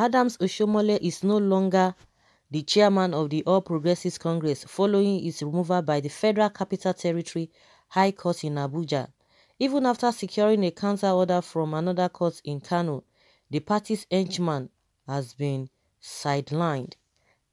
Adams OSHIOMOLE is no longer the chairman of the All Progressives Congress following his removal by the Federal Capital Territory High Court in Abuja. Even after securing a counter order from another court in Kano, the party's henchman has been sidelined.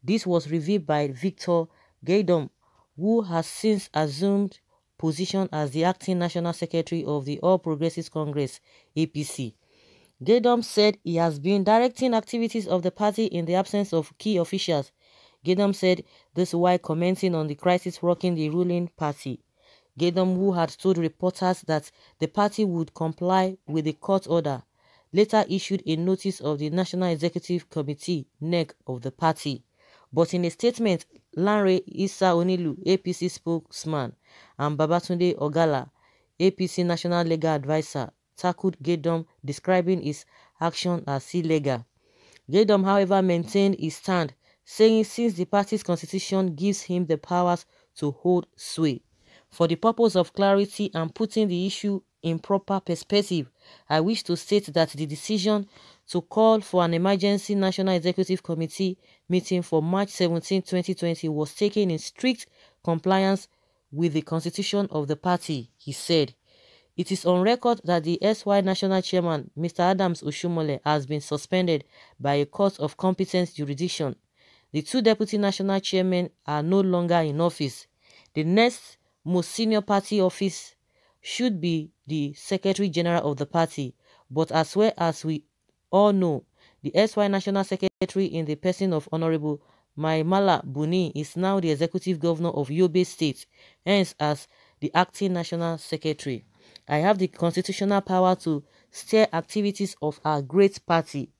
This was revealed by Victor Gaydom, who has since assumed position as the acting national secretary of the All Progressives Congress (APC). Gaydom said he has been directing activities of the party in the absence of key officials. Gaydom said this while commenting on the crisis rocking the ruling party. Gaydom, who had told reporters that the party would comply with the court order, later issued a notice of the National Executive Committee (NEC) of the party. But in a statement, Lanre Issa Onilu, APC spokesman, and Babatunde Ogala, APC National Legal Advisor, tackled Gaydom, describing his action as illegal. Gaydom, however, maintained his stand, saying since the party's constitution gives him the powers to hold sway. For the purpose of clarity and putting the issue in proper perspective, I wish to state that the decision to call for an emergency National Executive Committee meeting for March 17, 2020 was taken in strict compliance with the constitution of the party, he said. It is on record that the SY National Chairman, Mr. Adams OSHIOMOLE, has been suspended by a court of competent jurisdiction. The two deputy national chairmen are no longer in office. The next most senior party office should be the Secretary General of the party, but as well as we all know, the SY National Secretary in the person of Honorable Maimala Buni is now the Executive Governor of Yobe State, hence as the acting National Secretary. I have the constitutional power to steer activities of our great party.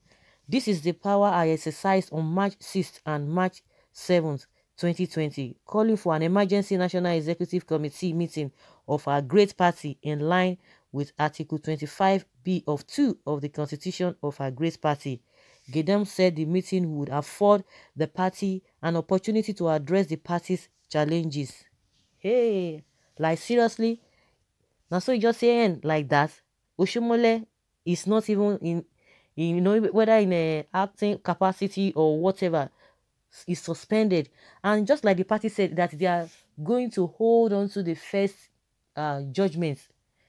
This is the power I exercised on March 6th and March 7th, 2020, calling for an emergency National Executive Committee meeting of our great party in line with Article 25B of 2 of the Constitution of our great party. Gaydom said the meeting would afford the party an opportunity to address the party's challenges. Hey, like seriously? Now so you just saying like that, OSHIOMOLE is not even in you know, whether in a acting capacity or whatever, is suspended. And just like the party said that they are going to hold on to the first judgment.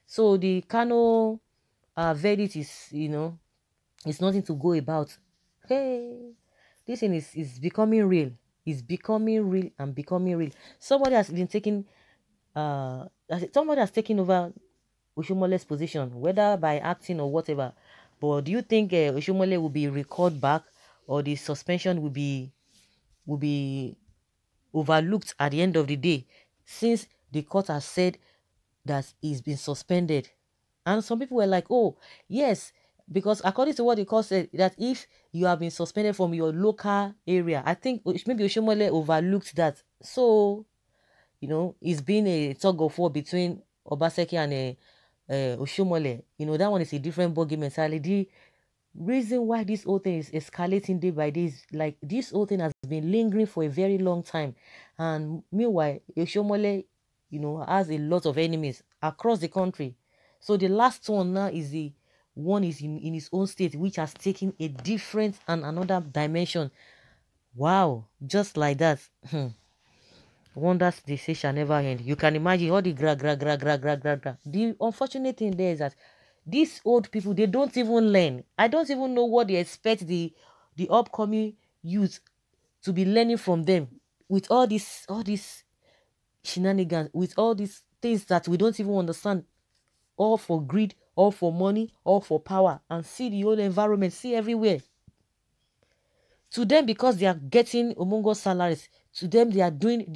So the Kano verdict is, it's nothing to go about. Hey, this thing is becoming real. It's becoming real and becoming real. Somebody has been taking somebody has taken over OSHIOMOLE's position, whether by acting or whatever. But do you think OSHIOMOLE will be recalled back, or the suspension will be overlooked at the end of the day, since the court has said that he's been suspended? And some people were like, oh yes, because according to what the court said, that if you have been suspended from your local area, I think maybe OSHIOMOLE overlooked that. So it's been a tug of war between Obaseki and OSHIOMOLE. That one is a different ballgame entirely. The reason why this whole thing is escalating day by day is like this whole thing has been lingering for a very long time, and meanwhile OSHIOMOLE has a lot of enemies across the country. So the last one now is the one is in his own state, which has taken a different and another dimension. Wow, just like that. Wonders they say shall never end. You can imagine all the gra. The unfortunate thing there is that these old people, they don't even learn. I don't even know what they expect the upcoming youth to be learning from them, with all these shenanigans, with all these things that we don't even understand, all for greed, all for money, all for power. And see the whole environment, see everywhere. To them, because they are getting humongous salaries, to them they are doing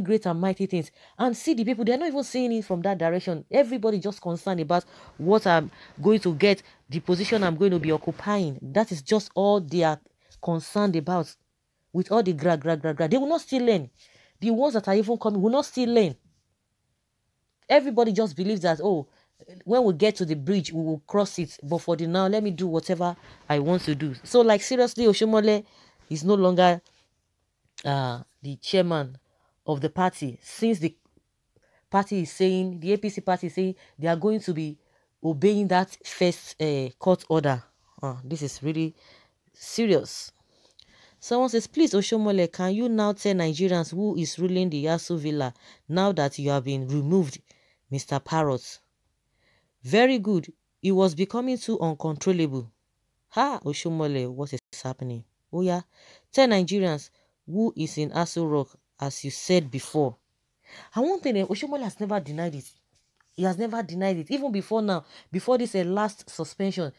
great and mighty things. And see the people, they are not even seeing it from that direction. Everybody just concerned about what I'm going to get, the position I'm going to be occupying. That is just all they are concerned about. With all the gra. They will not still learn. The ones that are even coming will not still learn. Everybody just believes that, oh, when we get to the bridge, we will cross it. But for the now, let me do whatever I want to do. So, like, seriously, OSHIOMOLE is no longer the chairman of the party, since the party is saying, the APC party is saying, they are going to be obeying that first court order. This is really serious. Someone says, please, Oshomole, can you now tell Nigerians who is ruling the Yasu Villa now that you have been removed, Mr. Parrot? Very good. It was becoming too uncontrollable. Ha, Oshomole, what is happening? Oh yeah, tell Nigerians who is in Aso Rock, as you said before. And one thing, Oshomole has never denied it. He has never denied it. Even before now, before this last suspension,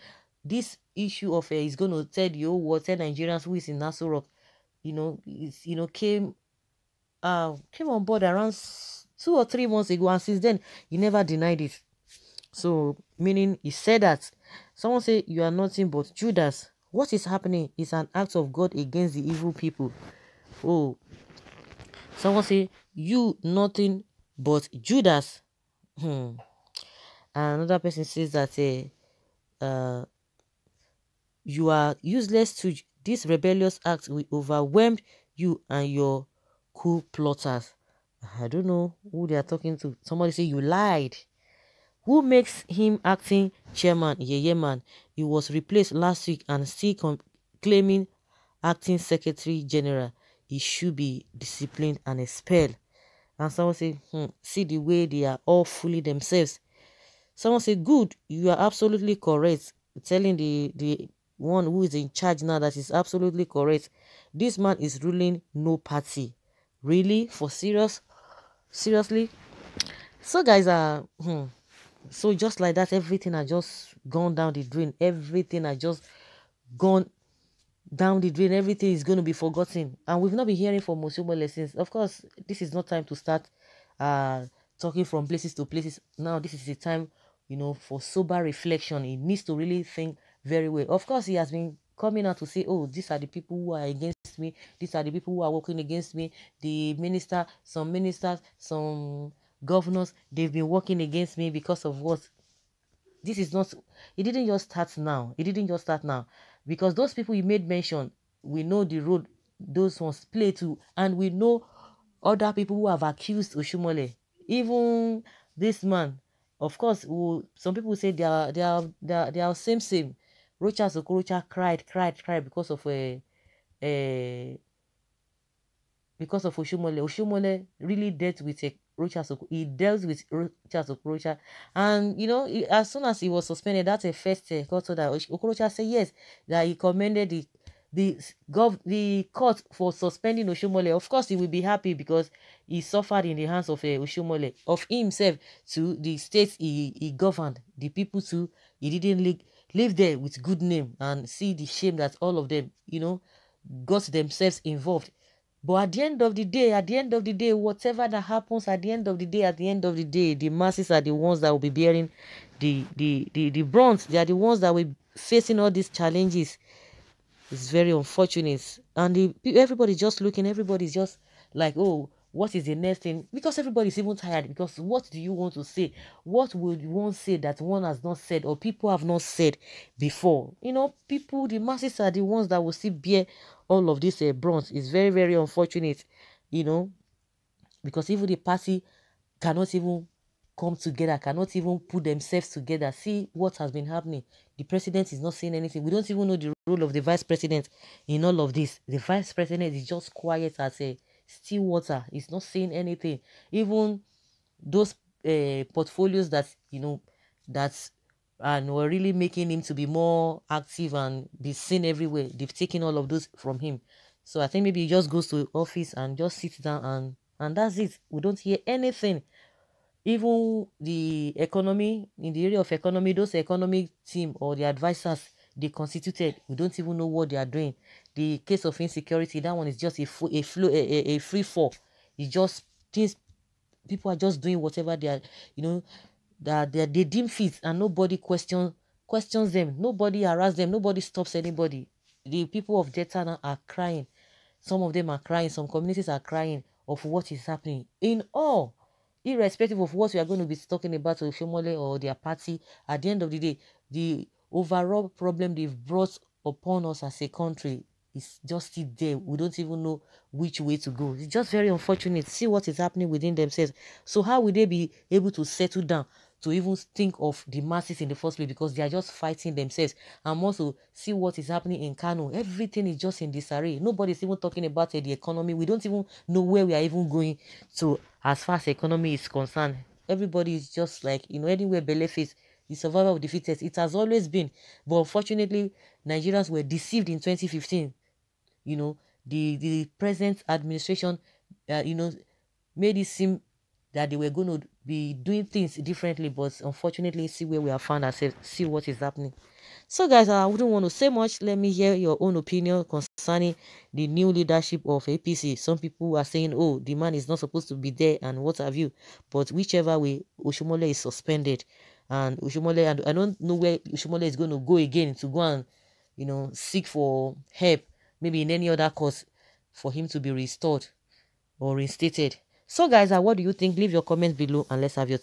this issue of he's going to tell the whole world, tell Nigerians who is in Aso Rock, came on board around 2 or 3 months ago, and since then he never denied it. So meaning he said that. Someone say you are nothing but Judas. What is happening is an act of God against the evil people. Oh, someone say you nothing but Judas. And another person says that you are useless to this rebellious act will overwhelm you and your coup plotters. I don't know who they are talking to. Somebody say you lied. Who makes him acting chairman? Yeye man. He was replaced last week and still claiming acting secretary general. He should be disciplined and expelled. And someone say, see the way they are all fooling themselves. Someone say, good, you are absolutely correct. Telling the one who is in charge now that is absolutely correct. This man is ruling no party. Really? For serious? Seriously? So guys, so just like that, everything has just gone down the drain. Everything has just gone down the drain. Everything is going to be forgotten. And we've not been hearing from OSHIOMOLE since. Of course, this is not time to start talking from places to places. Now, this is the time, for sober reflection. He needs to really think very well. Of course, he has been coming out to say, oh, these are the people who are against me. These are the people who are working against me. The ministers, some governors, they've been working against me because of what? This is not, it didn't just start now. It didn't just start now. Because those people you made mention, we know the role those ones play too. And we know other people who have accused OSHIOMOLE. Even this man, of course, some people say they are same. Rocha Sokorocha cried because of OSHIOMOLE. OSHIOMOLE really dealt with Rocha Sokorocha. He dealt with Rocha Sokorocha. And, as soon as he was suspended, that's a first court order. Okorocha said yes, that he commended the court for suspending OSHIOMOLE. Of course, he will be happy because he suffered in the hands of OSHIOMOLE. Of himself to the states he governed, the people too, he didn't live there with good name and see the shame that all of them, got themselves involved. But at the end of the day, whatever that happens, at the end of the day, the masses are the ones that will be bearing the brunt. They are the ones that will be facing all these challenges. It's very unfortunate. And everybody's just looking, everybody's just like, oh, what is the next thing? Because everybody's even tired. Because what do you want to say? What would one say that one has not said or people have not said before? People, the masses are the ones that will still bear all of this brunt. It's very, very unfortunate, because even the party cannot even come together, cannot even put themselves together. See what has been happening. The president is not saying anything. We don't even know the role of the vice president in all of this. The vice president is just quiet as a still water. He's not saying anything. Even those portfolios that and were really making him to be more active and be seen everywhere, they've taken all of those from him. So I think maybe he just goes to office and just sits down and that's it. We don't hear anything. Even the economy, in the area of economy, those economic team or the advisors they constituted, we don't even know what they are doing. The case of insecurity, that one is just a free fall. It's just things, people are just doing whatever they are, that they deem fit, and nobody questions them. Nobody harass them. Nobody stops anybody. The people of Delta are crying. Some of them are crying. Some communities are crying of what is happening. In all, irrespective of what we are going to be talking about OSHIOMOLE or their party, at the end of the day, the overall problem they've brought upon us as a country is just still there. We don't even know which way to go. It's just very unfortunate. See what is happening within themselves. So how will they be able to settle down to even think of the masses in the first place, because they are just fighting themselves? And also see what is happening in Kano. Everything is just in disarray. Nobody's even talking about the economy. We don't even know where we are even going to as far as the economy is concerned. Everybody is just like, anywhere belle face, the survival of the fittest. It has always been. But unfortunately, Nigerians were deceived in 2015. The present administration, made it seem that they were going to be doing things differently, but unfortunately, see where we have found ourselves, see what is happening. So guys, I wouldn't want to say much. Let me hear your own opinion concerning the new leadership of APC. Some people are saying, oh, the man is not supposed to be there and what have you. But whichever way, OSHIOMOLE is suspended. And OSHIOMOLE, and I don't know where OSHIOMOLE is going to go again to go and, seek for help, maybe in any other cause, for him to be restored or reinstated. So guys, what do you think? Leave your comments below and let's have your